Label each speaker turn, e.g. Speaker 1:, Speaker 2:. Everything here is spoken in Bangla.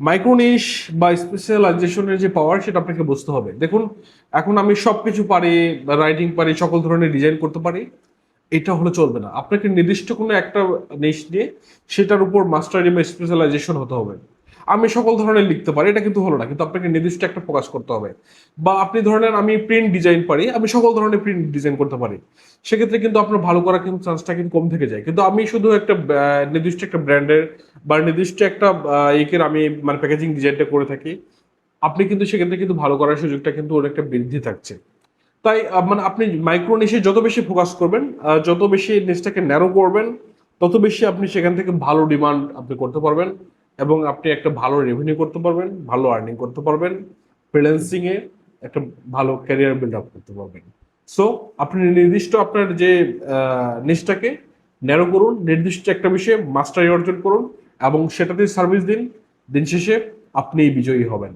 Speaker 1: মাইক্রো নিশ বা স্পেশালাইজেশনের যে পাওয়ার সেটা আপনাকে বুঝতে হবে। দেখুন, এখন আমি সবকিছু পারি, রাইটিং পারি, সকল ধরনের ডিজাইন করতে পারি, এটা হলে চলবে না। আপনাকে নির্দিষ্ট কোনো একটা নিশ নিয়ে সেটার উপর মাস্টারি বা স্পেশালাইজেশন হতে হবে। আমি সকল ধরনের লিখতে পারি, এটা কিন্তু হলো না, কিন্তু আপনাকে নির্দিষ্ট একটা ফোকাস করতে হবে। বা আপনি ধরনের আমি প্রিন্ট ডিজাইন পারি, আমি সকল ধরনের প্রিন্ট ডিজাইন করতে পারি, সেক্ষেত্রে কিন্তু আপনার ভালো করার কিন্তু চান্সটা কিন্তু কম থেকে যায়। কিন্তু আমি শুধু একটা নির্দিষ্ট একটা ব্র্যান্ডের বা নির্দিষ্ট একটা একের আমি মানে প্যাকেজিং ডিজাইনটা করে থাকি, আপনি কিন্তু সেক্ষেত্রে কিন্তু ভালো করার সুযোগটা কিন্তু অনেকটা বৃদ্ধি থাকছে। তাই মানে আপনি মাইক্রো নিশে যত বেশি ফোকাস করবেন, যত বেশি নিশটাকে ন্যারো করবেন, তত বেশি আপনি সেখান থেকে ভালো ডিমান্ড আপনি করতে পারবেন, এবং আপনি একটা ভালো রেভিনিউ করতে পারবেন, ভালো আর্নিং করতে পারবেন, ফ্রিল্যান্সিং এ একটা ভালো ক্যারিয়ার বিল্ড আপ করতে পারবেন। সো আপনি নির্দিষ্ট আপনার যে নিশটাকে ন্যারো করুন, নির্দিষ্ট একটা বিষয়ে মাস্টারি অর্জন করুন এবং সেটাতে সার্ভিস দিন। দিন শেষে আপনি বিজয়ী হবেন।